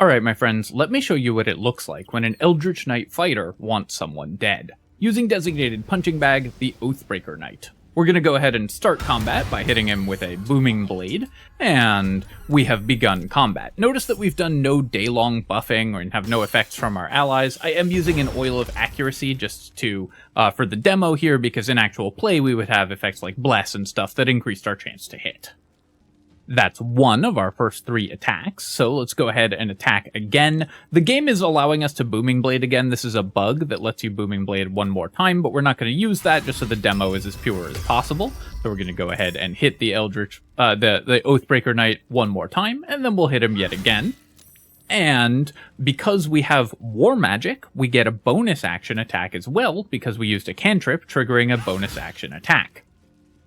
Alright my friends, let me show you what it looks like when an Eldritch Knight Fighter wants someone dead, using designated punching bag, the Oathbreaker Knight. We're going to go ahead and start combat by hitting him with a booming blade, and we have begun combat. Notice that we've done no day-long buffing and have no effects from our allies. I am using an Oil of Accuracy just to for the demo here, because in actual play we would have effects like Bless and stuff that increased our chance to hit. That's one of our first 3 attacks, so let's go ahead and attack again. The game is allowing us to Booming Blade again. This is a bug that lets you Booming Blade one more time, but we're not going to use that just so the demo is as pure as possible. So we're going to go ahead and hit the the Oathbreaker Knight one more time, and then we'll hit him yet again. And because we have War Magic, we get a bonus action attack as well, because we used a cantrip, triggering a bonus action attack.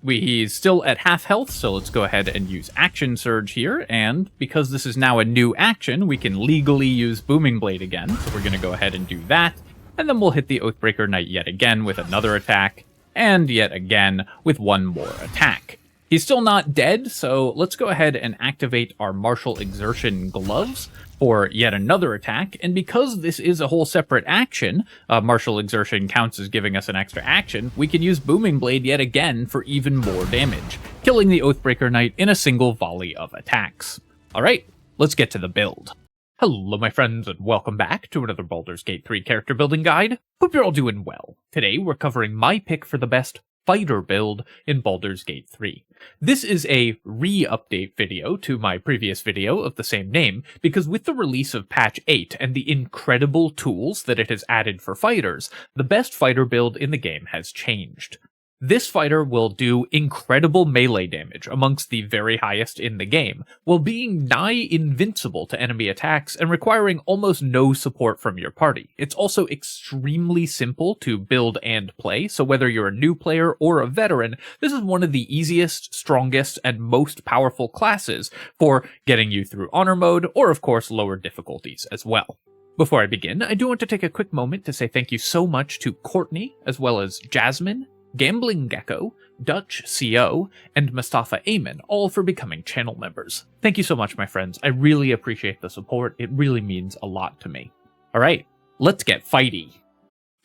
He's still at half health, so let's go ahead and use Action Surge here, and because this is now a new action, we can legally use Booming Blade again, so we're going to go ahead and do that, and then we'll hit the Oathbreaker Knight yet again with another attack, and yet again with one more attack. He's still not dead, so let's go ahead and activate our Martial Exertion Gloves for yet another attack, and because this is a whole separate action, Martial Exertion counts as giving us an extra action, we can use Booming Blade yet again for even more damage, killing the Oathbreaker Knight in a single volley of attacks. Alright, let's get to the build. Hello my friends, and welcome back to another Baldur's Gate 3 character building guide. Hope you're all doing well. Today we're covering my pick for the best fighter build in Baldur's Gate 3. This is a re-update video to my previous video of the same name, because with the release of patch 8 and the incredible tools that it has added for fighters, the best fighter build in the game has changed. This fighter will do incredible melee damage amongst the very highest in the game, while being nigh invincible to enemy attacks and requiring almost no support from your party. It's also extremely simple to build and play, so whether you're a new player or a veteran, this is one of the easiest, strongest, and most powerful classes for getting you through honor mode, or of course lower difficulties as well. Before I begin, I do want to take a quick moment to say thank you so much to Courtney, as well as Jasmine, Gambling Gecko, Dutch CO, and Mustafa Ayman, all for becoming channel members. Thank you so much, my friends. I really appreciate the support. It really means a lot to me. Alright, let's get fighty.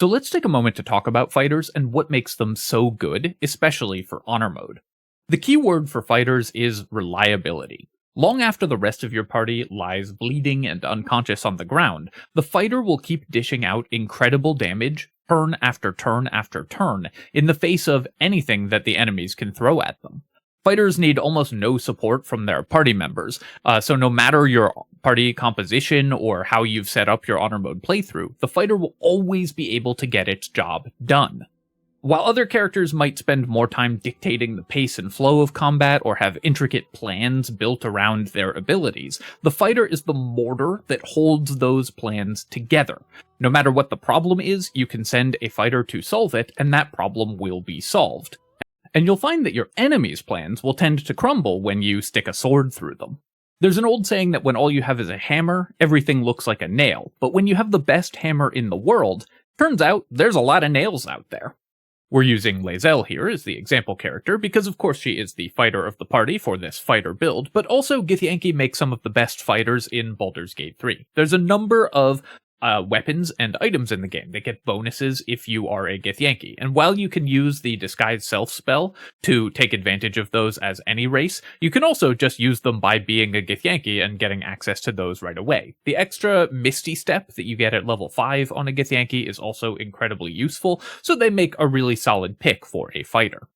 So let's take a moment to talk about fighters and what makes them so good, especially for honor mode. The key word for fighters is reliability. Long after the rest of your party lies bleeding and unconscious on the ground, the fighter will keep dishing out incredible damage turn after turn after turn in the face of anything that the enemies can throw at them. Fighters need almost no support from their party members, so no matter your party composition or how you've set up your honor mode playthrough, the fighter will always be able to get its job done. While other characters might spend more time dictating the pace and flow of combat or have intricate plans built around their abilities, the fighter is the mortar that holds those plans together. No matter what the problem is, you can send a fighter to solve it, and that problem will be solved. And you'll find that your enemy's plans will tend to crumble when you stick a sword through them. There's an old saying that when all you have is a hammer, everything looks like a nail, but when you have the best hammer in the world, turns out there's a lot of nails out there. We're using Lae'zel here as the example character because of course she is the fighter of the party for this fighter build, but also Githyanki makes some of the best fighters in Baldur's Gate 3. There's a number of weapons and items in the game that get bonuses if you are a Githyanki, and while you can use the Disguise Self spell to take advantage of those as any race, you can also just use them by being a Githyanki and getting access to those right away. The extra Misty Step that you get at level 5 on a Githyanki is also incredibly useful, so they make a really solid pick for a fighter.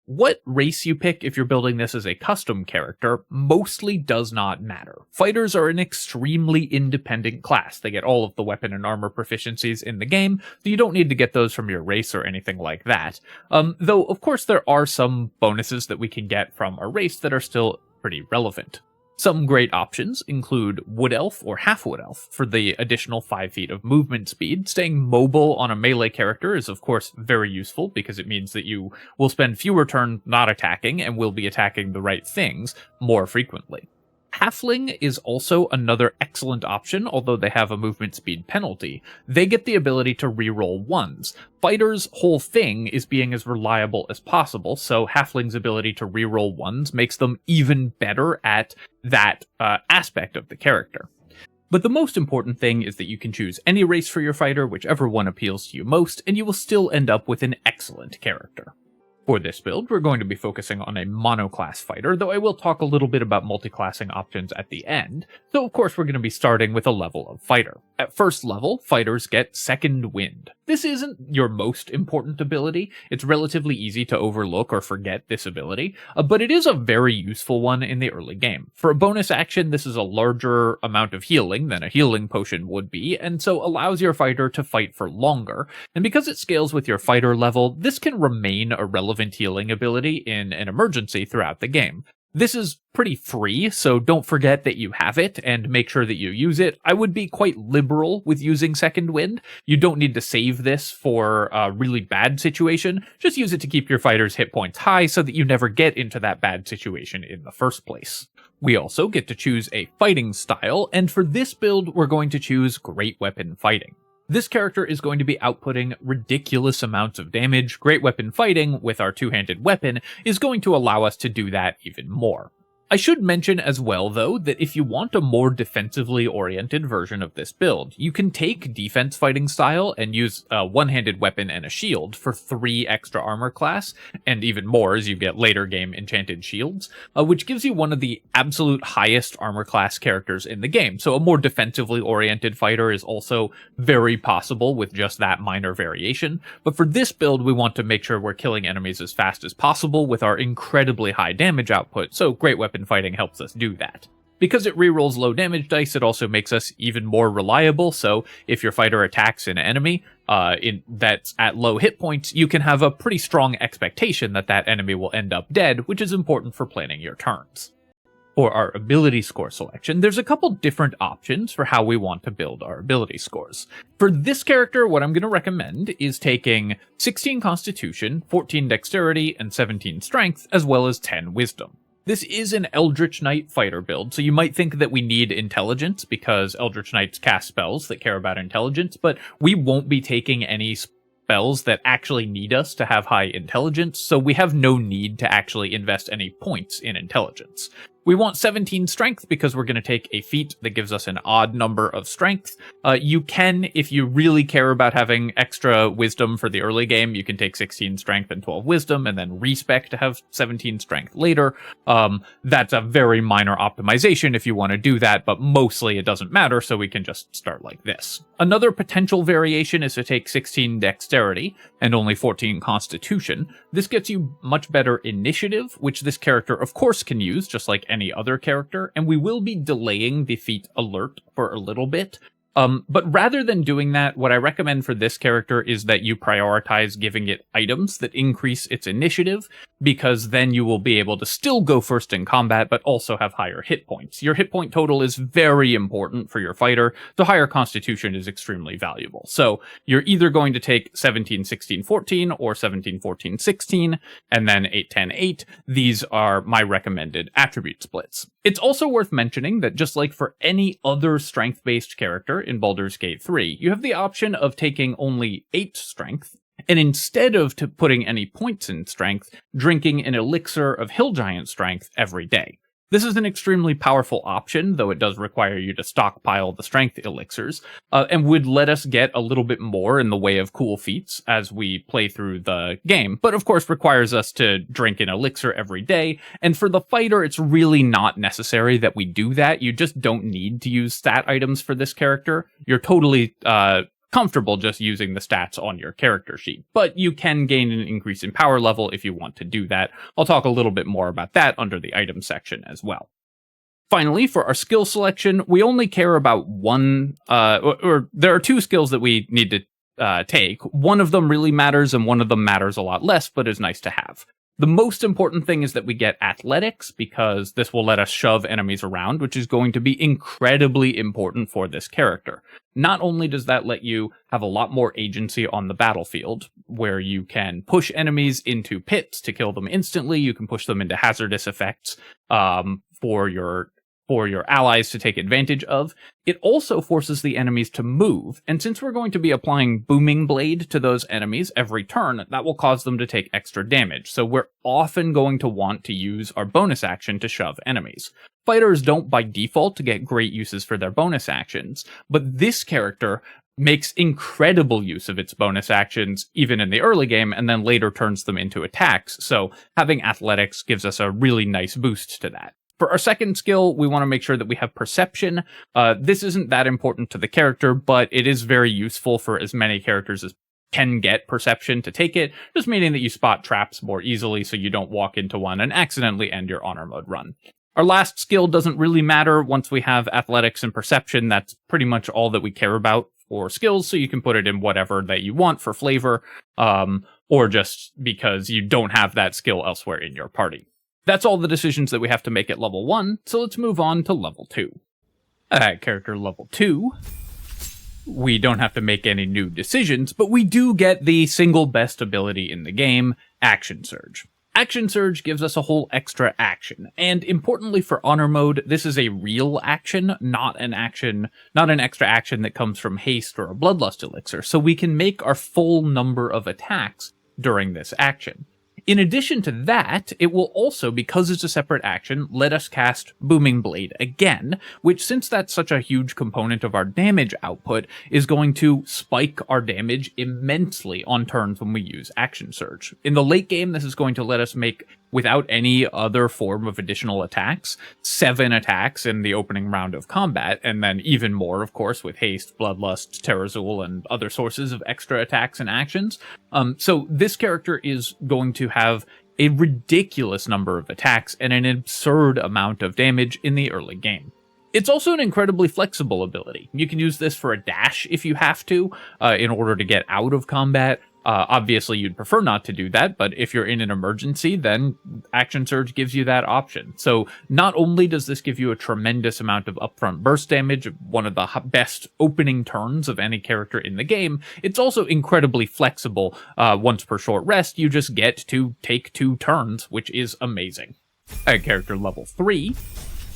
What race you pick if you're building this as a custom character mostly does not matter. Fighters are an extremely independent class. They get all of the weapon and armor proficiencies in the game, so you don't need to get those from your race or anything like that. Though, of course, there are some bonuses that we can get from a race that are still pretty relevant. Some great options include Wood Elf or Half Wood Elf for the additional 5 feet of movement speed. Staying mobile on a melee character is of course very useful because it means that you will spend fewer turns not attacking and will be attacking the right things more frequently. Halfling is also another excellent option, although they have a movement speed penalty. They get the ability to reroll ones. Fighter's whole thing is being as reliable as possible, so Halfling's ability to reroll ones makes them even better at that aspect of the character. But the most important thing is that you can choose any race for your fighter, whichever one appeals to you most, and you will still end up with an excellent character. For this build, we're going to be focusing on a monoclass fighter, though I will talk a little bit about multiclassing options at the end, so of course we're going to be starting with a level of fighter. At first level, fighters get Second Wind. This isn't your most important ability, it's relatively easy to overlook or forget this ability, but it is a very useful one in the early game. For a bonus action, this is a larger amount of healing than a healing potion would be, and so allows your fighter to fight for longer, and because it scales with your fighter level, this can remain a relevant healing ability in an emergency throughout the game. This is pretty free, so don't forget that you have it and make sure that you use it. I would be quite liberal with using Second Wind. You don't need to save this for a really bad situation. Just use it to keep your fighter's hit points high so that you never get into that bad situation in the first place. We also get to choose a fighting style, and for this build, we're going to choose Great Weapon Fighting. This character is going to be outputting ridiculous amounts of damage. Great Weapon Fighting, with our two-handed weapon, is going to allow us to do that even more. I should mention as well, though, that if you want a more defensively oriented version of this build, you can take Defense Fighting style and use a one-handed weapon and a shield for 3 extra armor class, and even more as you get later game enchanted shields, which gives you one of the absolute highest armor class characters in the game. So a more defensively oriented fighter is also very possible with just that minor variation, but for this build we want to make sure we're killing enemies as fast as possible with our incredibly high damage output, so Great Weapon Fighting helps us do that. Because it rerolls low damage dice, it also makes us even more reliable, so if your fighter attacks an enemy that's at low hit points, you can have a pretty strong expectation that that enemy will end up dead, which is important for planning your turns. For our ability score selection, there's a couple different options for how we want to build our ability scores. For this character, what I'm going to recommend is taking 16 Constitution, 14 Dexterity, and 17 Strength, as well as 10 Wisdom. This is an Eldritch Knight Fighter build, so you might think that we need intelligence because Eldritch Knights cast spells that care about intelligence, but we won't be taking any spells that actually need us to have high intelligence, so we have no need to actually invest any points in intelligence. We want 17 strength because we're going to take a feat that gives us an odd number of strength. You can, if you really care about having extra wisdom for the early game, you can take 16 strength and 12 wisdom and then respec to have 17 strength later. That's a very minor optimization if you want to do that, but mostly it doesn't matter, so we can just start like this. Another potential variation is to take 16 dexterity and only 14 constitution. This gets you much better initiative, which this character of course can use, just like any other character, and we will be delaying the feat alert for a little bit. But rather than doing that, what I recommend for this character is that you prioritize giving it items that increase its initiative, because then you will be able to still go first in combat, but also have higher hit points. Your hit point total is very important for your fighter. The higher constitution is extremely valuable. So you're either going to take 17, 16, 14, or 17, 14, 16, and then 8, 10, 8. These are my recommended attribute splits. It's also worth mentioning that just like for any other strength-based character in Baldur's Gate 3, you have the option of taking only 8 strength, and instead of putting any points in strength, drinking an elixir of Hill Giant strength every day. This is an extremely powerful option, though it does require you to stockpile the strength elixirs, and would let us get a little bit more in the way of cool feats as we play through the game, but of course requires us to drink an elixir every day, and for the fighter it's really not necessary that we do that. You just don't need to use stat items for this character. You're totally comfortable just using the stats on your character sheet, but you can gain an increase in power level if you want to do that. I'll talk a little bit more about that under the item section as well. Finally, for our skill selection, we only care about one, or there are 2 skills that we need to take. One of them really matters and one of them matters a lot less, but is nice to have. The most important thing is that we get athletics, because this will let us shove enemies around, which is going to be incredibly important for this character. Not only does that let you have a lot more agency on the battlefield, where you can push enemies into pits to kill them instantly, you can push them into hazardous effects for your allies to take advantage of, it also forces the enemies to move, and since we're going to be applying Booming Blade to those enemies every turn, that will cause them to take extra damage, so we're often going to want to use our bonus action to shove enemies. Fighters don't by default get great uses for their bonus actions, but this character makes incredible use of its bonus actions even in the early game and then later turns them into attacks, so having athletics gives us a really nice boost to that. For our second skill, we want to make sure that we have perception. This isn't that important to the character, but it is very useful for as many characters as can get perception to take it, just meaning that you spot traps more easily so you don't walk into one and accidentally end your honor mode run. Our last skill doesn't really matter. Once we have athletics and perception, that's pretty much all that we care about for skills, so you can put it in whatever that you want for flavor, or just because you don't have that skill elsewhere in your party. That's all the decisions that we have to make at level 1, so let's move on to level 2. At character level 2, we don't have to make any new decisions, but we do get the single best ability in the game, Action Surge. Action Surge gives us a whole extra action, and importantly for Honor Mode, this is a real action, not an extra action that comes from haste or a Bloodlust elixir, so we can make our full number of attacks during this action. In addition to that, it will also, because it's a separate action, let us cast Booming Blade again, which, since that's such a huge component of our damage output, is going to spike our damage immensely on turns when we use Action Surge. In the late game, this is going to let us make, without any other form of additional attacks, 7 attacks in the opening round of combat, and then even more, of course, with Haste, Bloodlust, Terrazul, and other sources of extra attacks and actions. So this character is going to have a ridiculous number of attacks and an absurd amount of damage in the early game. It's also an incredibly flexible ability. You can use this for a dash if you have to, in order to get out of combat. Obviously, you'd prefer not to do that, but if you're in an emergency, then Action Surge gives you that option. So not only does this give you a tremendous amount of upfront burst damage, one of the best opening turns of any character in the game, it's also incredibly flexible. Once per short rest, you just get to take 2 turns, which is amazing. At character level 3,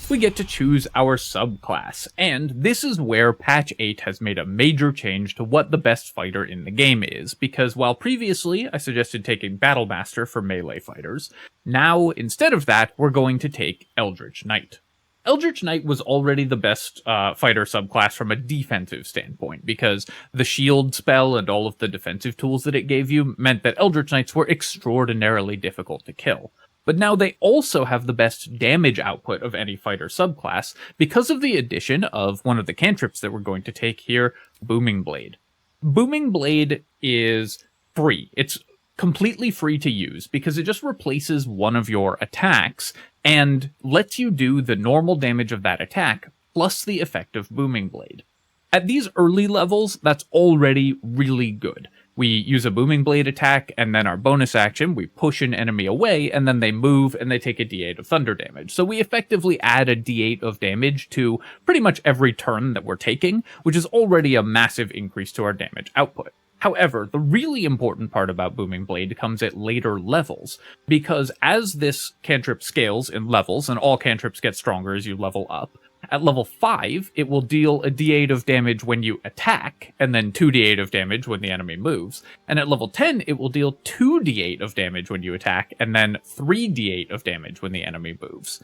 we get to choose our subclass, and this is where patch 8 has made a major change to what the best fighter in the game is, because while previously I suggested taking Battlemaster for melee fighters, now instead of that we're going to take Eldritch Knight. Eldritch Knight was already the best fighter subclass from a defensive standpoint, because the shield spell and all of the defensive tools that it gave you meant that Eldritch Knights were extraordinarily difficult to kill. But now they also have the best damage output of any fighter subclass because of the addition of one of the cantrips that we're going to take here, Booming Blade. Booming Blade is free. It's completely free to use because it just replaces one of your attacks and lets you do the normal damage of that attack plus the effect of Booming Blade. At these early levels, that's already really good. We use a Booming Blade attack, and then our bonus action, we push an enemy away, and then they move, and they take a d8 of thunder damage. So we effectively add a d8 of damage to pretty much every turn that we're taking, which is already a massive increase to our damage output. However, the really important part about Booming Blade comes at later levels, because as this cantrip scales in levels, and all cantrips get stronger as you level up, at level 5, it will deal a d8 of damage when you attack, and then 2d8 of damage when the enemy moves. And at level 10, it will deal 2d8 of damage when you attack, and then 3d8 of damage when the enemy moves.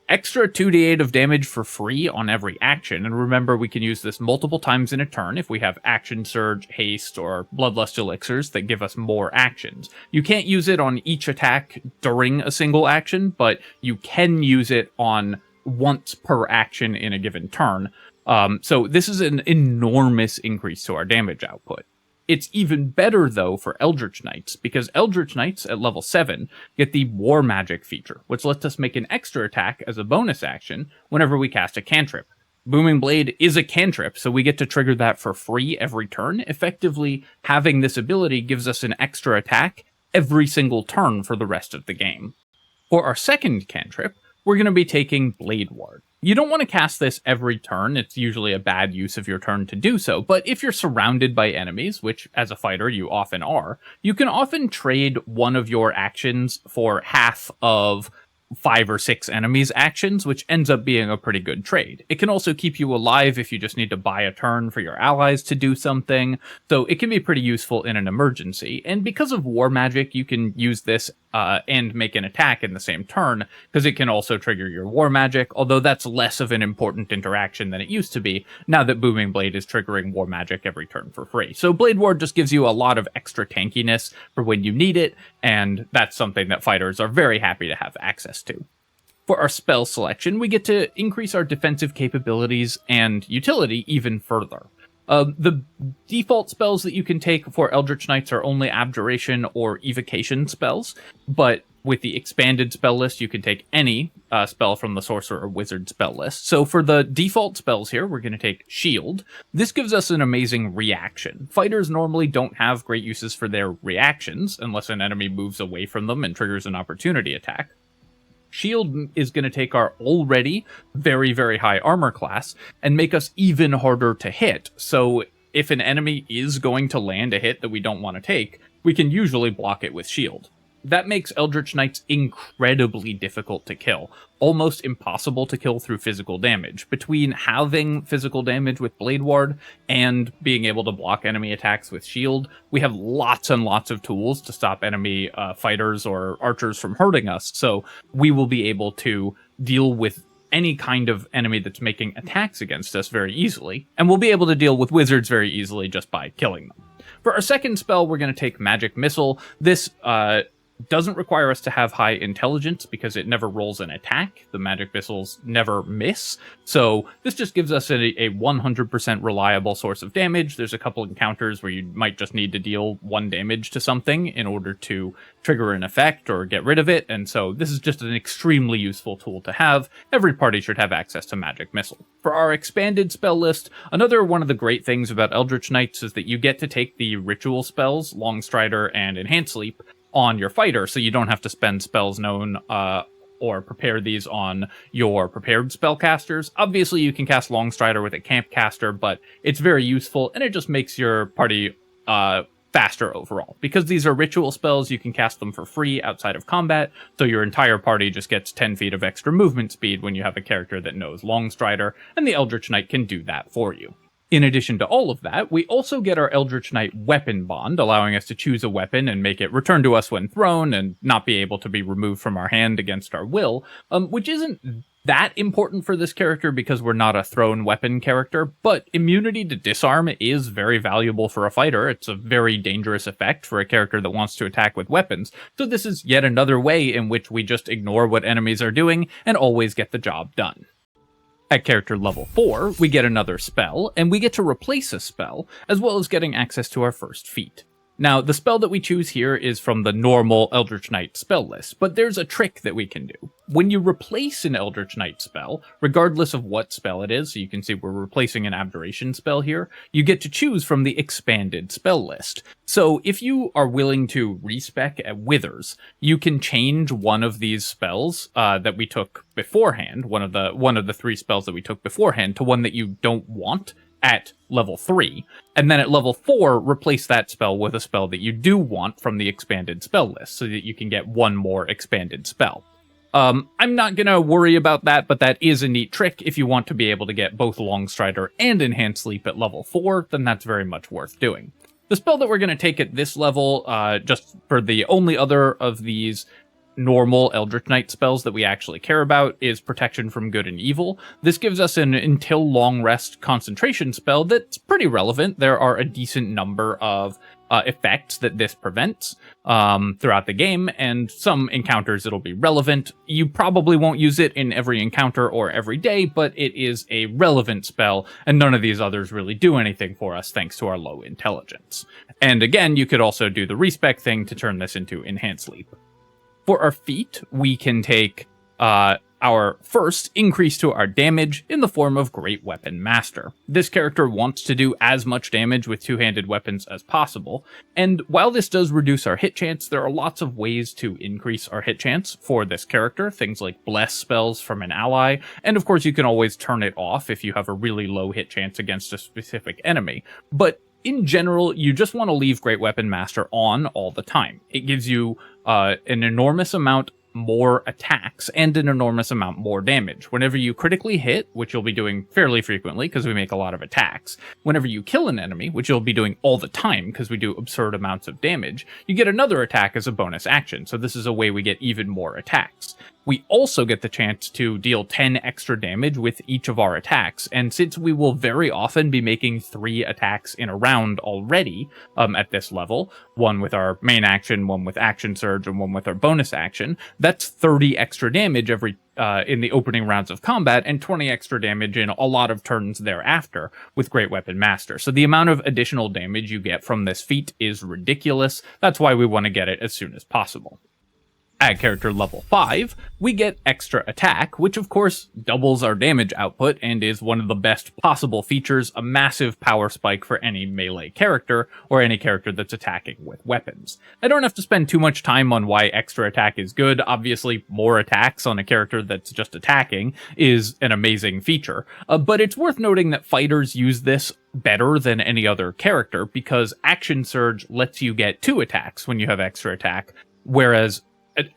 Extra 2d8 of damage for free on every action, and remember we can use this multiple times in a turn if we have Action Surge, Haste, or Bloodlust elixirs that give us more actions. You can't use it on each attack during a single action, but you can use it on once per action in a given turn. So this is an enormous increase to our damage output. It's even better, though, for Eldritch Knights, because Eldritch Knights at level 7 get the War Magic feature, which lets us make an extra attack as a bonus action whenever we cast a cantrip. Booming Blade is a cantrip, so we get to trigger that for free every turn. Effectively, having this ability gives us an extra attack every single turn for the rest of the game. For our second cantrip, we're going to be taking Blade Ward. You don't want to cast this every turn, it's usually a bad use of your turn to do so, but if you're surrounded by enemies, which as a fighter you often are, you can often trade one of your actions for half of 5 or 6 enemies' actions, which ends up being a pretty good trade. It can also keep you alive if you just need to buy a turn for your allies to do something, so it can be pretty useful in an emergency, and because of War Magic, you can use this and make an attack in the same turn, because it can also trigger your war magic, although that's less of an important interaction than it used to be, now that Booming Blade is triggering war magic every turn for free. So Blade Ward just gives you a lot of extra tankiness for when you need it, and that's something that fighters are very happy to have access to. For our spell selection, we get to increase our defensive capabilities and utility even further. The default spells that you can take for Eldritch Knights are only Abjuration or Evocation spells, but with the expanded spell list, you can take any spell from the Sorcerer or Wizard spell list. So for the default spells here, we're going to take Shield. This gives us an amazing reaction. Fighters normally don't have great uses for their reactions, unless an enemy moves away from them and triggers an opportunity attack. Shield is going to take our already very, very high armor class and make us even harder to hit. So if an enemy is going to land a hit that we don't want to take, we can usually block it with Shield. That makes Eldritch Knights incredibly difficult to kill, almost impossible to kill through physical damage. Between having physical damage with Blade Ward and being able to block enemy attacks with Shield, we have lots and lots of tools to stop enemy fighters or archers from hurting us, so we will be able to deal with any kind of enemy that's making attacks against us very easily, and we'll be able to deal with wizards very easily just by killing them. For our second spell, we're going to take Magic Missile. This doesn't require us to have high intelligence because it never rolls an attack. The magic missiles never miss. So this just gives us a 100% reliable source of damage. There's a couple encounters where you might just need to deal 1 damage to something in order to trigger an effect or get rid of it. And so this is just an extremely useful tool to have. Every party should have access to Magic Missile. For our expanded spell list, another one of the great things about Eldritch Knights is that you get to take the ritual spells, Long Strider and Enhanced Leap, on your fighter, so you don't have to spend spells known or prepare these on your prepared spellcasters. Obviously, you can cast Long Strider with a camp caster, but it's very useful, and it just makes your party faster overall. Because these are ritual spells, you can cast them for free outside of combat, so your entire party just gets 10 feet of extra movement speed when you have a character that knows Long Strider, and the Eldritch Knight can do that for you. In addition to all of that, we also get our Eldritch Knight weapon bond, allowing us to choose a weapon and make it return to us when thrown and not be able to be removed from our hand against our will, which isn't that important for this character because we're not a thrown weapon character, but immunity to disarm is very valuable for a fighter. It's a very dangerous effect for a character that wants to attack with weapons, so this is yet another way in which we just ignore what enemies are doing and always get the job done. At character level 4, we get another spell, and we get to replace a spell, as well as getting access to our first feat. Now, the spell that we choose here is from the normal Eldritch Knight spell list, but there's a trick that we can do. When you replace an Eldritch Knight spell, regardless of what spell it is, so you can see we're replacing an Abjuration spell here, you get to choose from the expanded spell list. So if you are willing to respec at Withers, you can change one of these spells that we took beforehand, one of the 3 spells that we took beforehand, to one that you don't want at level 3, and then at level 4, replace that spell with a spell that you do want from the expanded spell list, so that you can get 1 more expanded spell. I'm not gonna worry about that, but that is a neat trick. If you want to be able to get both Long Strider and Enhanced Leap at level 4, then that's very much worth doing. The spell that we're gonna take at this level, just for the only other of these normal Eldritch Knight spells that we actually care about, is Protection from Good and Evil. This gives us an until long rest concentration spell that's pretty relevant. There are a decent number of effects that this prevents throughout the game, and some encounters it'll be relevant. You probably won't use it in every encounter or every day, but it is a relevant spell, and none of these others really do anything for us thanks to our low intelligence. And again, you could also do the respec thing to turn this into Enhanced Leap. For our feat, we can take our first increase to our damage in the form of Great Weapon Master. This character wants to do as much damage with two-handed weapons as possible, and while this does reduce our hit chance, there are lots of ways to increase our hit chance for this character, things like Bless spells from an ally, and of course you can always turn it off if you have a really low hit chance against a specific enemy. But in general, you just want to leave Great Weapon Master on all the time. It gives you an enormous amount more attacks and an enormous amount more damage. Whenever you critically hit, which you'll be doing fairly frequently because we make a lot of attacks, whenever you kill an enemy, which you'll be doing all the time because we do absurd amounts of damage, you get another attack as a bonus action. So this is a way we get even more attacks. We also get the chance to deal 10 extra damage with each of our attacks, and since we will very often be making 3 attacks in a round already at this level, one with our main action, one with action surge, and one with our bonus action, that's 30 extra damage every in the opening rounds of combat, and 20 extra damage in a lot of turns thereafter with Great Weapon Master. So the amount of additional damage you get from this feat is ridiculous. That's why we want to get it as soon as possible. At character level 5, we get extra attack, which of course doubles our damage output and is one of the best possible features, a massive power spike for any melee character, or any character that's attacking with weapons. I don't have to spend too much time on why extra attack is good. Obviously, more attacks on a character that's just attacking is an amazing feature, but it's worth noting that fighters use this better than any other character, because Action Surge lets you get 2 attacks when you have extra attack, whereas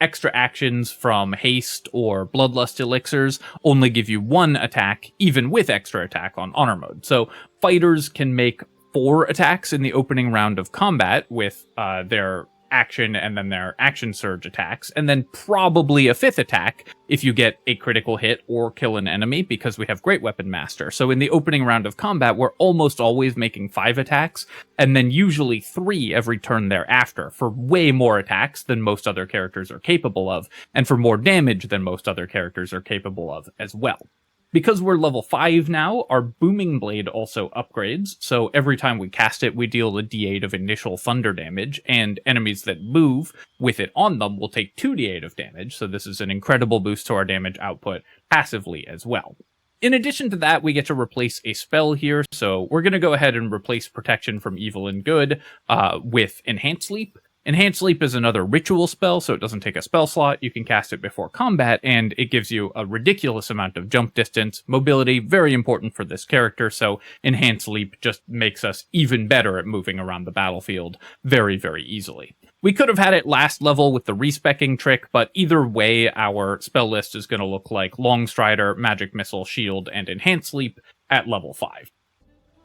extra actions from haste or bloodlust elixirs only give you 1 attack, even with extra attack on honor mode. So fighters can make 4 attacks in the opening round of combat with their action and then their action surge attacks, and then probably a 5th attack if you get a critical hit or kill an enemy, because we have Great Weapon Master. So in the opening round of combat, we're almost always making 5 attacks, and then usually 3 every turn thereafter, for way more attacks than most other characters are capable of, and for more damage than most other characters are capable of as well. Because we're level 5 now, our Booming Blade also upgrades, so every time we cast it, we deal a d8 of initial thunder damage, and enemies that move with it on them will take 2d8 of damage, so this is an incredible boost to our damage output passively as well. In addition to that, we get to replace a spell here, so we're going to go ahead and replace Protection from Evil and Good with Enhanced Leap. Enhanced Leap is another ritual spell, so it doesn't take a spell slot. You can cast it before combat, and it gives you a ridiculous amount of jump distance. Mobility, very important for this character, so Enhanced Leap just makes us even better at moving around the battlefield very, very easily. We could have had it last level with the respecking trick, but either way, our spell list is going to look like Long Strider, Magic Missile, Shield, and Enhanced Leap at level 5.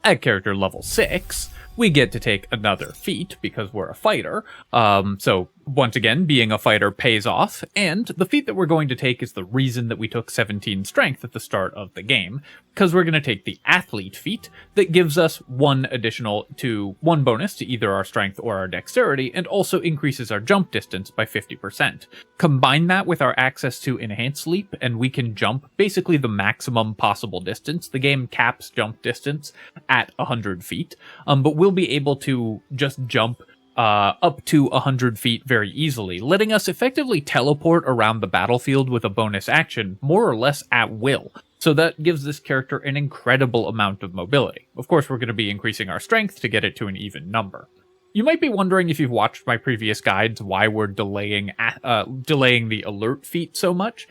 At character level 6, we get to take another feat because we're a fighter. So once again, being a fighter pays off, and the feat that we're going to take is the reason that we took 17 strength at the start of the game, because we're going to take the athlete feat that gives us one bonus to either our strength or our dexterity, and also increases our jump distance by 50%. Combine that with our access to Enhanced Leap, and we can jump basically the maximum possible distance. The game caps jump distance at 100 feet, but we'll be able to just jump up to 100 feet very easily, letting us effectively teleport around the battlefield with a bonus action, more or less at will. So that gives this character an incredible amount of mobility. Of course, we're going to be increasing our strength to get it to an even number. You might be wondering, if you've watched my previous guides, why we're delaying the alert feat so much.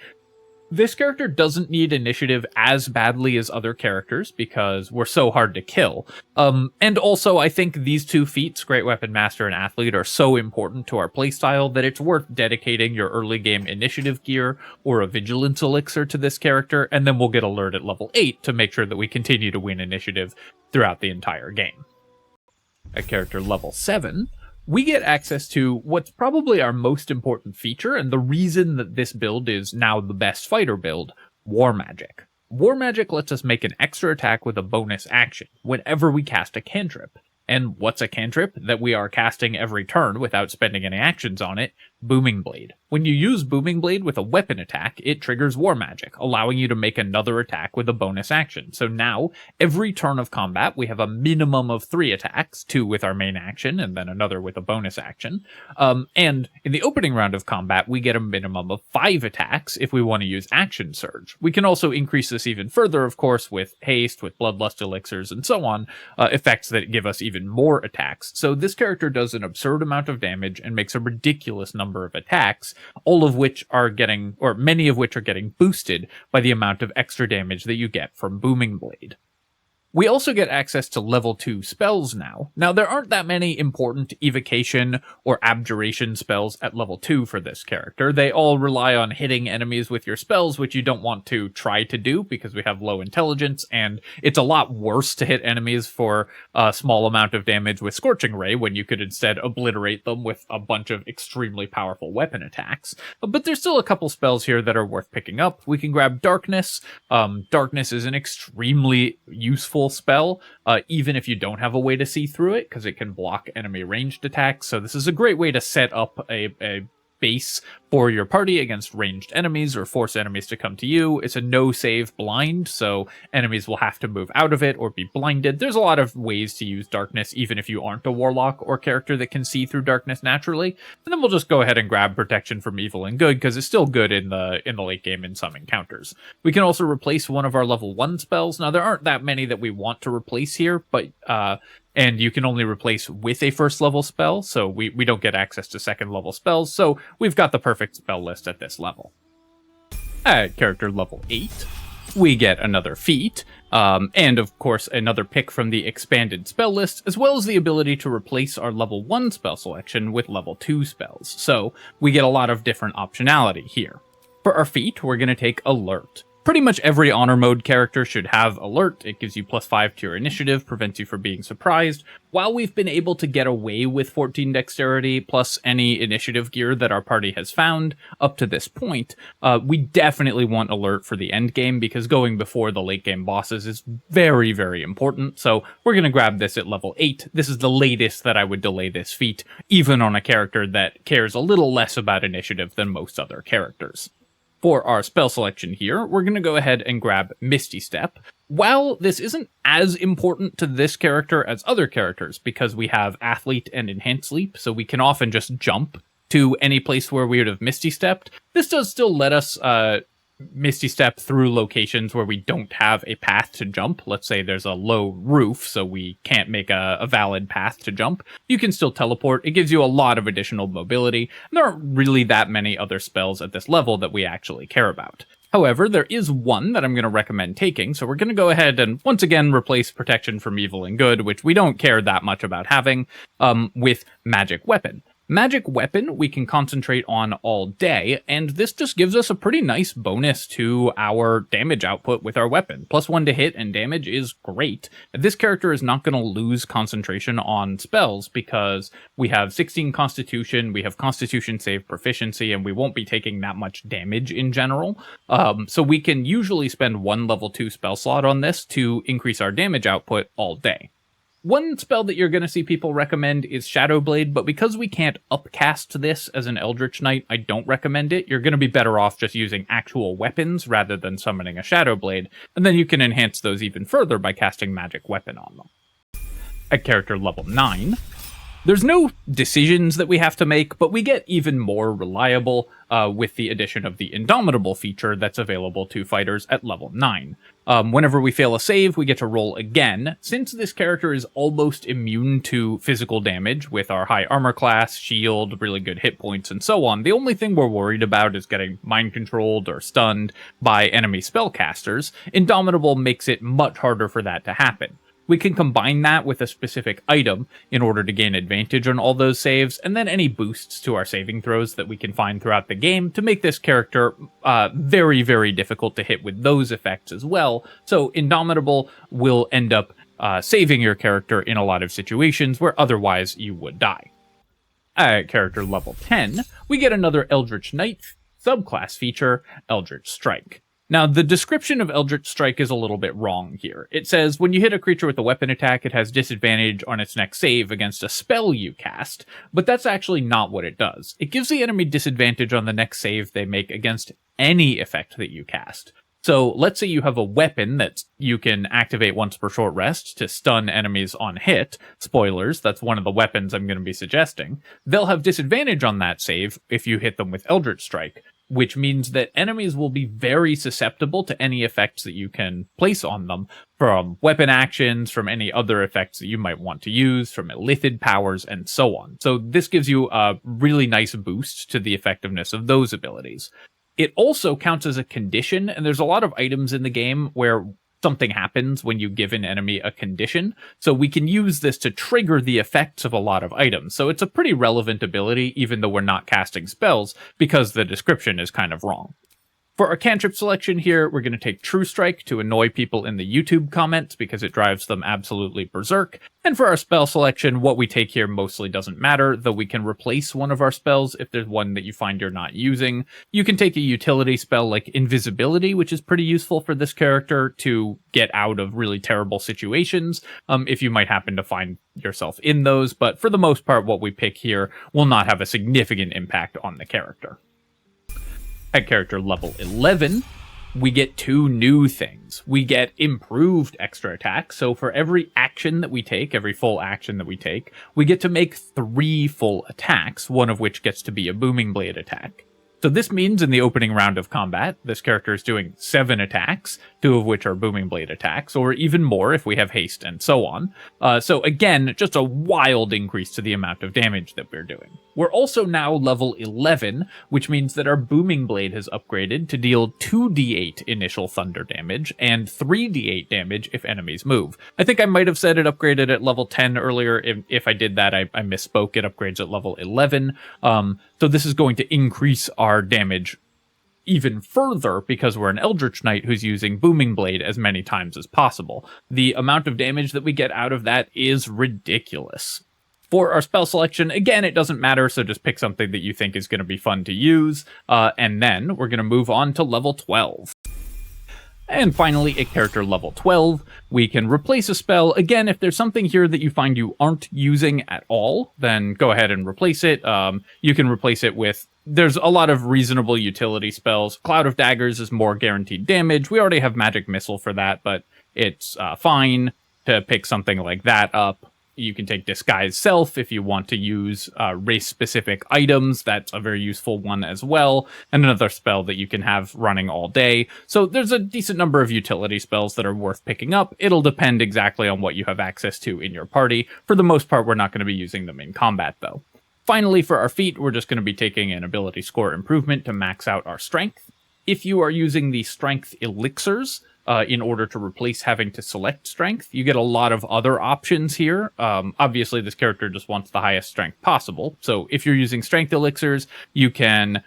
This character doesn't need initiative as badly as other characters because we're so hard to kill. And also, I think these 2 feats, Great Weapon Master and Athlete, are so important to our playstyle that it's worth dedicating your early game initiative gear or a Vigilance Elixir to this character, and then we'll get Alert at level 8 to make sure that we continue to win initiative throughout the entire game. At character level 7, we get access to what's probably our most important feature, and the reason that this build is now the best fighter build, War Magic. War Magic lets us make an extra attack with a bonus action whenever we cast a cantrip. And what's a cantrip that we are casting every turn without spending any actions on it? Booming Blade. When you use Booming Blade with a weapon attack, it triggers War Magic, allowing you to make another attack with a bonus action. So now, every turn of combat, we have a minimum of 3 attacks, 2 with our main action, and then another with a bonus action. And in the opening round of combat, we get a minimum of 5 attacks if we want to use Action Surge. We can also increase this even further, of course, with Haste, with Bloodlust Elixirs, and so on, effects that give us even more attacks. So this character does an absurd amount of damage and makes a ridiculous number of attacks, all of which are getting, or many of which are getting boosted by the amount of extra damage that you get from Booming Blade. We also get access to level 2 spells now. Now, there aren't that many important evocation or abjuration spells at level 2 for this character. They all rely on hitting enemies with your spells, which you don't want to try to do because we have low intelligence, and it's a lot worse to hit enemies for a small amount of damage with Scorching Ray when you could instead obliterate them with a bunch of extremely powerful weapon attacks. But there's still a couple spells here that are worth picking up. We can grab Darkness. Darkness is an extremely useful spell, even if you don't have a way to see through it, because it can block enemy ranged attacks. So this is a great way to set up a base for your party against ranged enemies or force enemies to come to you. It's a no save blind, so enemies will have to move out of it or be blinded. There's a lot of ways to use darkness, even if you aren't a warlock or character that can see through darkness naturally. And then we'll just go ahead and grab protection from evil and good, because it's still good in the late game in some encounters. We can also replace one of our level 1 spells. Now, there aren't that many that we want to replace here, but and you can only replace with a first level spell, so we don't get access to second level spells, so we've got the perfect spell list at this level. At character level 8, we get another feat, and of course another pick from the expanded spell list, as well as the ability to replace our level 1 spell selection with level 2 spells, so we get a lot of different optionality here. For our feat, we're going to take Alert. Pretty much every honor mode character should have Alert. It gives you +5 to your initiative, prevents you from being surprised. While we've been able to get away with 14 dexterity plus any initiative gear that our party has found up to this point, we definitely want Alert for the end game, because going before the late game bosses is very, very important. So we're going to grab this at level 8. This is the latest that I would delay this feat, even on a character that cares a little less about initiative than most other characters. For our spell selection here, we're going to go ahead and grab Misty Step. While this isn't as important to this character as other characters, because we have Athlete and Enhanced Leap, so we can often just jump to any place where we would have Misty Stepped, this does still let us Misty Step through locations where we don't have a path to jump. Let's say there's a low roof, so we can't make a valid path to jump. You can still teleport. It gives you a lot of additional mobility. There aren't really that many other spells at this level that we actually care about. However, there is one that I'm going to recommend taking, so we're going to go ahead and once again replace Protection from Evil and Good, which we don't care that much about having, with Magic Weapon. Magic Weapon we can concentrate on all day, and this just gives us a pretty nice bonus to our damage output with our weapon. +1 to hit and damage is great. This character is not going to lose concentration on spells because we have 16 Constitution, we have Constitution save proficiency, and we won't be taking that much damage in general. So we can usually spend 1 level 2 spell slot on this to increase our damage output all day. One spell that you're going to see people recommend is Shadowblade, but because we can't upcast this as an Eldritch Knight, I don't recommend it. You're going to be better off just using actual weapons rather than summoning a Shadowblade, and then you can enhance those even further by casting Magic Weapon on them. At character level 9, there's no decisions that we have to make, but we get even more reliable with the addition of the Indomitable feature that's available to fighters at level 9. Whenever we fail a save, we get to roll again. Since this character is almost immune to physical damage with our high armor class, shield, really good hit points, and so on, the only thing we're worried about is getting mind controlled or stunned by enemy spellcasters. Indomitable makes it much harder for that to happen. We can combine that with a specific item in order to gain advantage on all those saves, and then any boosts to our saving throws that we can find throughout the game to make this character very, very difficult to hit with those effects as well. So Indomitable will end up saving your character in a lot of situations where otherwise you would die. At character level 10, we get another Eldritch Knight subclass feature, Eldritch Strike. Now, the description of Eldritch Strike is a little bit wrong here. It says, when you hit a creature with a weapon attack, it has disadvantage on its next save against a spell you cast, but that's actually not what it does. It gives the enemy disadvantage on the next save they make against any effect that you cast. So, let's say you have a weapon that you can activate once per short rest to stun enemies on hit. Spoilers, that's one of the weapons I'm going to be suggesting. They'll have disadvantage on that save if you hit them with Eldritch Strike, which means that enemies will be very susceptible to any effects that you can place on them, from weapon actions, from any other effects that you might want to use, from illithid powers, and so on. So this gives you a really nice boost to the effectiveness of those abilities. It also counts as a condition, and there's a lot of items in the game where something happens when you give an enemy a condition, so we can use this to trigger the effects of a lot of items. So it's a pretty relevant ability, even though we're not casting spells, because the description is kind of wrong. For our cantrip selection here, we're going to take True Strike to annoy people in the YouTube comments because it drives them absolutely berserk. And for our spell selection, what we take here mostly doesn't matter, though we can replace one of our spells if there's one that you find you're not using. You can take a utility spell like Invisibility, which is pretty useful for this character to get out of really terrible situations, if you might happen to find yourself in those. But for the most part, what we pick here will not have a significant impact on the character. At character level 11, we get 2 new things. We get improved extra attack, so for every action that we take, every full action that we take, we get to make 3 full attacks, one of which gets to be a Booming Blade attack. So this means in the opening round of combat, this character is doing 7 attacks, 2 of which are Booming Blade attacks, or even more if we have haste and so on. So again, just a wild increase to the amount of damage that we're doing. We're also now level 11, which means that our Booming Blade has upgraded to deal 2d8 initial thunder damage and 3d8 damage if enemies move. I think I might have said it upgraded at level 10 earlier. If I did that, I misspoke. It upgrades at level 11. So this is going to increase our damage even further because we're an Eldritch Knight who's using Booming Blade as many times as possible. The amount of damage that we get out of that is ridiculous. For our spell selection, again, it doesn't matter, so just pick something that you think is going to be fun to use, and then we're going to move on to level 12. And finally, at character level 12, we can replace a spell. Again, if there's something here that you find you aren't using at all, then go ahead and replace it. You can replace it with... There's a lot of reasonable utility spells. Cloud of Daggers is more guaranteed damage. We already have Magic Missile for that, but it's fine to pick something like that up. You can take Disguise Self if you want to use race-specific items. That's a very useful one as well. And another spell that you can have running all day. So there's a decent number of utility spells that are worth picking up. It'll depend exactly on what you have access to in your party. For the most part, we're not going to be using them in combat, though. Finally, for our feat, we're just going to be taking an ability score improvement to max out our strength. If you are using the strength elixirs, in order to replace having to select strength, you get a lot of other options here. Obviously, this character just wants the highest strength possible. So if you're using strength elixirs, you can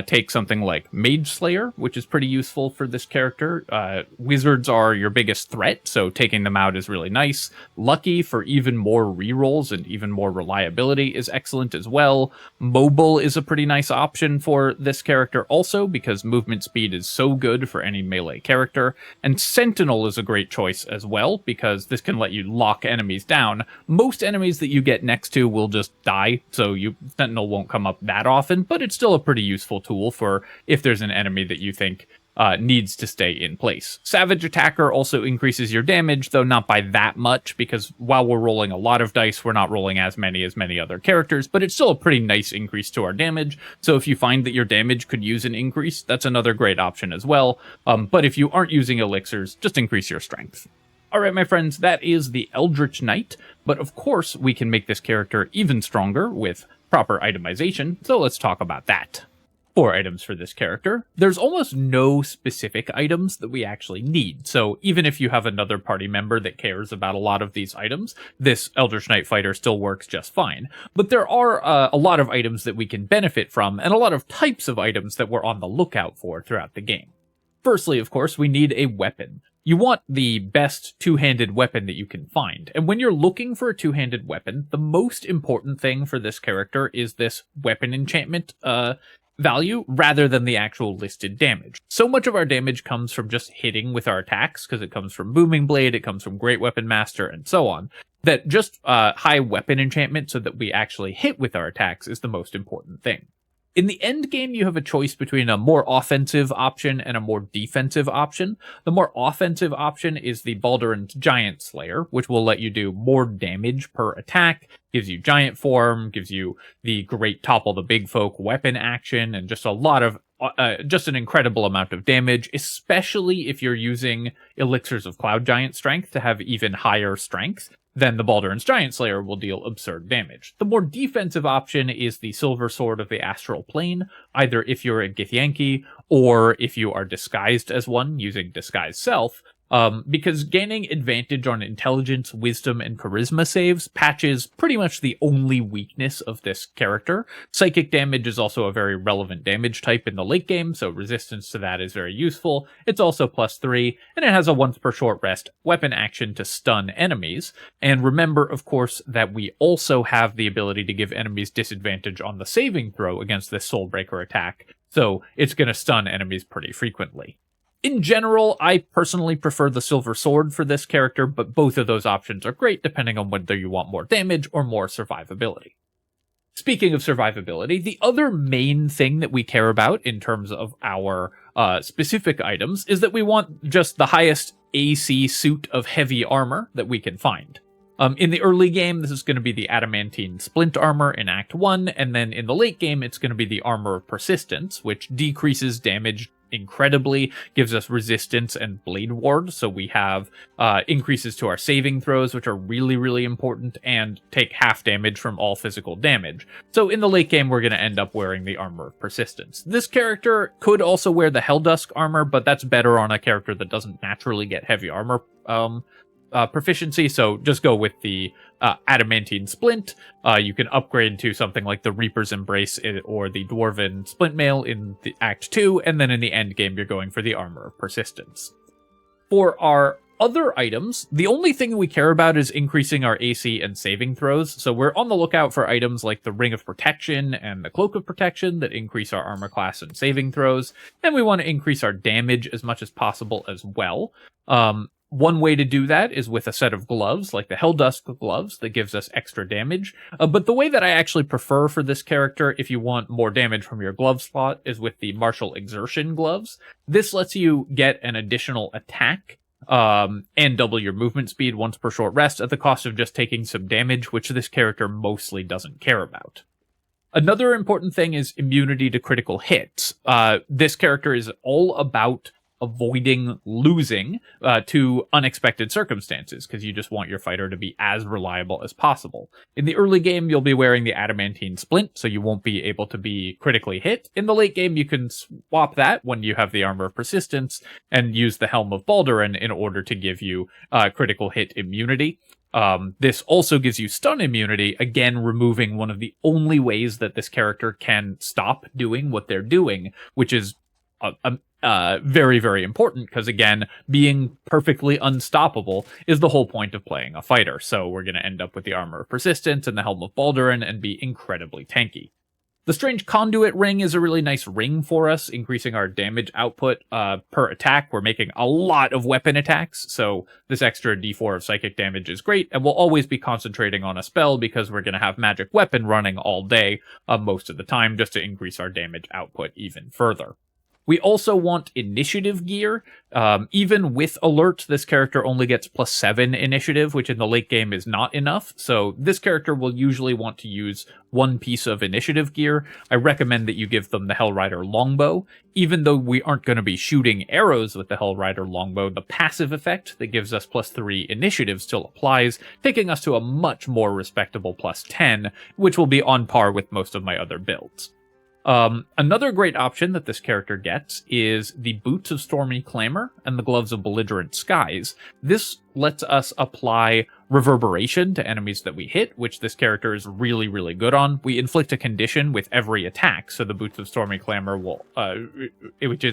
take something like Mage Slayer, which is pretty useful for this character. Wizards are your biggest threat, so taking them out is really nice. Lucky for even more rerolls and even more reliability is excellent as well. Mobile is a pretty nice option for this character also, because movement speed is so good for any melee character. And Sentinel is a great choice as well, because this can let you lock enemies down. Most enemies that you get next to will just die, so Sentinel won't come up that often, but it's still a pretty useful tool for if there's an enemy that you think needs to stay in place. Savage Attacker also increases your damage, though not by that much, because while we're rolling a lot of dice, we're not rolling as many other characters, but it's still a pretty nice increase to our damage. So if you find that your damage could use an increase, that's another great option as well. But if you aren't using elixirs, just increase your strength. Alright, my friends, that is the Eldritch Knight, but of course we can make this character even stronger with proper itemization, so let's talk about that. 4 items for this character. There's almost no specific items that we actually need, so even if you have another party member that cares about a lot of these items, this Eldritch Knight Fighter still works just fine. But there are a lot of items that we can benefit from, and a lot of types of items that we're on the lookout for throughout the game. Firstly, of course, we need a weapon. You want the best two-handed weapon that you can find, and when you're looking for a two-handed weapon, the most important thing for this character is this weapon enchantment value rather than the actual listed damage. So much of our damage comes from just hitting with our attacks, because it comes from Booming Blade, it comes from Great Weapon Master, and so on, that just high weapon enchantment so that we actually hit with our attacks is the most important thing. In the end game, you have a choice between a more offensive option and a more defensive option. The more offensive option is the Baldur Giant Slayer, which will let you do more damage per attack, gives you giant form, gives you the great Topple the Big Folk weapon action, and just a lot of just an incredible amount of damage, especially if you're using Elixirs of Cloud Giant Strength to have even higher strength. Then the Baldur's Giant Slayer will deal absurd damage. The more defensive option is the Silver Sword of the Astral Plane, either if you're a Githyanki or if you are disguised as one using Disguise Self. because gaining advantage on intelligence, wisdom, and charisma saves patches pretty much the only weakness of this character. Psychic damage is also a very relevant damage type in the late game, so resistance to that is very useful. It's also +3, and it has a once per short rest weapon action to stun enemies. And remember, of course, that we also have the ability to give enemies disadvantage on the saving throw against this Soulbreaker attack, so it's going to stun enemies pretty frequently. In general, I personally prefer the Silver Sword for this character, but both of those options are great depending on whether you want more damage or more survivability. Speaking of survivability, the other main thing that we care about in terms of our specific items is that we want just the highest AC suit of heavy armor that we can find. In the early game, this is going to be the Adamantine Splint Armor in Act 1, and then in the late game, it's going to be the Armor of Persistence, which decreases damage incredibly, gives us resistance and blade ward, so we have increases to our saving throws, which are really, really important, and take half damage from all physical damage. So in the late game, we're going to end up wearing the Armor of Persistence. This character could also wear the Helldusk armor, but that's better on a character that doesn't naturally get heavy armor proficiency, so just go with the Adamantine Splint. You can upgrade to something like the Reaper's Embrace or the Dwarven Splint Mail in the Act 2, and then in the end game you're going for the Armor of Persistence. For our other items, the only thing we care about is increasing our AC and saving throws, so we're on the lookout for items like the Ring of Protection and the Cloak of Protection that increase our armor class and saving throws, and we want to increase our damage as much as possible as well. One way to do that is with a set of gloves, like the Helldusk gloves, that gives us extra damage. But the way that I actually prefer for this character, if you want more damage from your glove slot, is with the Martial Exertion gloves. This lets you get an additional attack, and double your movement speed once per short rest at the cost of just taking some damage, which this character mostly doesn't care about. Another important thing is immunity to critical hits. This character is all about avoiding losing to unexpected circumstances, because you just want your fighter to be as reliable as possible. In the early game, you'll be wearing the Adamantine Splint, so you won't be able to be critically hit. In the late game, you can swap that when you have the Armor of Persistence and use the Helm of Baldur in order to give you critical hit immunity. This also gives you stun immunity, again removing one of the only ways that this character can stop doing what they're doing, which is very, very important, because again, being perfectly unstoppable is the whole point of playing a fighter. So we're going to end up with the Armor of Persistence and the Helm of Baldur and be incredibly tanky. The Strange Conduit ring is a really nice ring for us, increasing our damage output per attack. We're making a lot of weapon attacks, so this extra d4 of psychic damage is great, and we'll always be concentrating on a spell because we're going to have magic weapon running all day most of the time, just to increase our damage output even further. We also want initiative gear. Even with alert, this character only gets +7 initiative, which in the late game is not enough. So this character will usually want to use one piece of initiative gear. I recommend that you give them the Hellrider Longbow. Even though we aren't going to be shooting arrows with the Hellrider Longbow, the passive effect that gives us +3 initiative still applies, taking us to a much more respectable +10, which will be on par with most of my other builds. Another great option that this character gets is the Boots of Stormy Clamor and the Gloves of Belligerent Skies. This lets us apply reverberation to enemies that we hit, which this character is really, really good on. We inflict a condition with every attack, so the Boots of Stormy Clamor will, which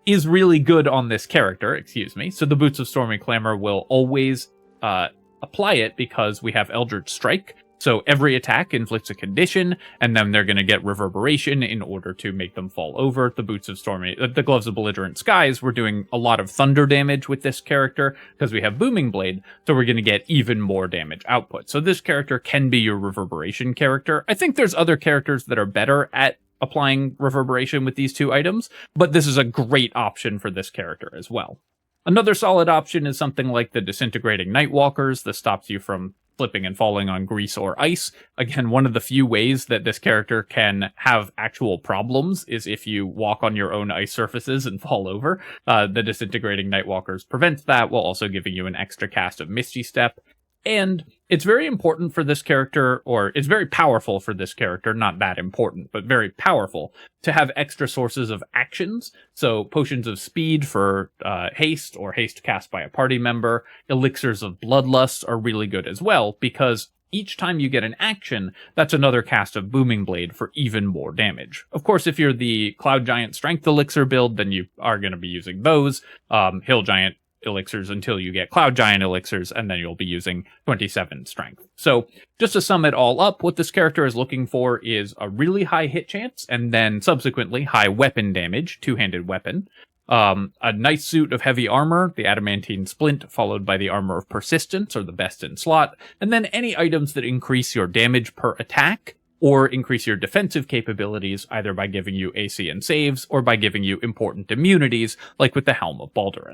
is really good on this character, excuse me. So the Boots of Stormy Clamor will always apply it because we have Eldritch Strike. So every attack inflicts a condition, and then they're going to get reverberation in order to make them fall over. The Gloves of Belligerent Skies, we're doing a lot of thunder damage with this character because we have Booming Blade, so we're going to get even more damage output. So this character can be your reverberation character. I think there's other characters that are better at applying reverberation with these two items, but this is a great option for this character as well. Another solid option is something like the Disintegrating Nightwalkers. This stops you from slipping and falling on grease or ice. Again, one of the few ways that this character can have actual problems is if you walk on your own ice surfaces and fall over. The Disintegrating Nightwalkers prevents that, while also giving you an extra cast of Misty Step. And it's very important for this character, or it's very powerful for this character, not that important, but very powerful, to have extra sources of actions. So potions of speed for haste, or haste cast by a party member. Elixirs of bloodlust are really good as well, because each time you get an action, that's another cast of Booming Blade for even more damage. Of course, if you're the Cloud Giant Strength Elixir build, then you are going to be using those. Hill Giant elixirs until you get Cloud Giant elixirs, and then you'll be using 27 strength. So just to sum it all up, what this character is looking for is a really high hit chance, and then subsequently high weapon damage, two-handed weapon. A nice suit of heavy armor, the Adamantine Splint, followed by the Armor of Persistence, or the best in slot, and then any items that increase your damage per attack, or increase your defensive capabilities, either by giving you AC and saves, or by giving you important immunities, like with the Helm of Baldur.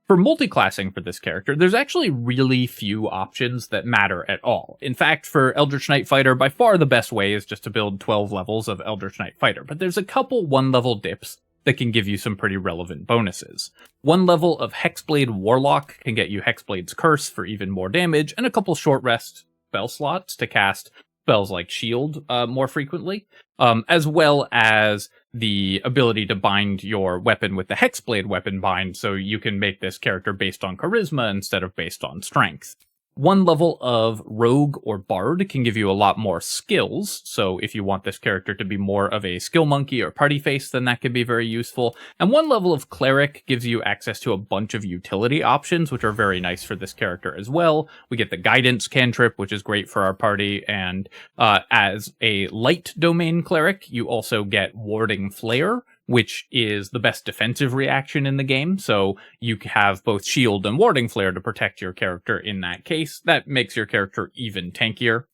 For multiclassing for this character, there's actually really few options that matter at all. In fact, for Eldritch Knight Fighter, by far the best way is just to build 12 levels of Eldritch Knight Fighter, but there's a couple one-level dips that can give you some pretty relevant bonuses. One level of Hexblade Warlock can get you Hexblade's Curse for even more damage, and a couple short rest spell slots to cast spells like Shield more frequently, as well as the ability to bind your weapon with the Hexblade weapon bind, so you can make this character based on charisma instead of based on strength. One level of Rogue or Bard can give you a lot more skills, so if you want this character to be more of a skill monkey or party face, then that could be very useful. And one level of Cleric gives you access to a bunch of utility options, which are very nice for this character as well. We get the Guidance cantrip, which is great for our party, and as a light domain Cleric, you also get Warding Flare, which is the best defensive reaction in the game, so you have both shield and warding flare to protect your character in that case. That makes your character even tankier.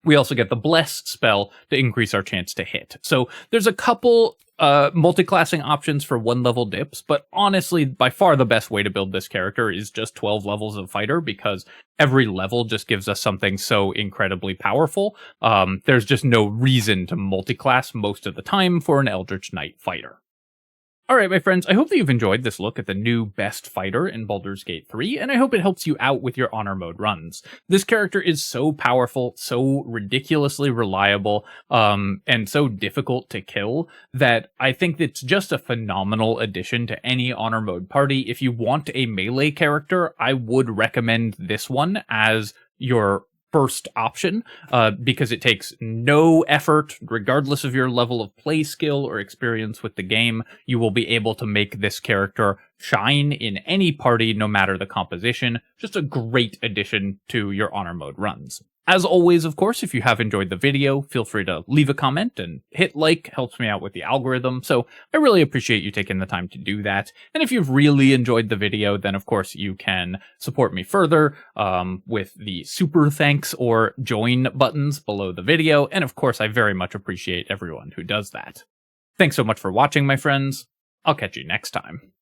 We also get the Bless spell to increase our chance to hit. So there's a couple multiclassing options for one-level dips, but honestly, by far the best way to build this character is just 12 levels of fighter, because every level just gives us something so incredibly powerful. There's just no reason to multiclass most of the time for an Eldritch Knight Fighter. Alright, my friends, I hope that you've enjoyed this look at the new best fighter in Baldur's Gate 3, and I hope it helps you out with your honor mode runs. This character is so powerful, so ridiculously reliable, and so difficult to kill, that I think it's just a phenomenal addition to any honor mode party. If you want a melee character, I would recommend this one as your first option, because it takes no effort, regardless of your level of play skill or experience with the game. You will be able to make this character shine in any party, no matter the composition. Just a great addition to your honor mode runs. As always, of course, if you have enjoyed the video, feel free to leave a comment and hit like, helps me out with the algorithm, so I really appreciate you taking the time to do that. And if you've really enjoyed the video, then of course you can support me further with the super thanks or join buttons below the video, and of course I very much appreciate everyone who does that. Thanks so much for watching, my friends. I'll catch you next time.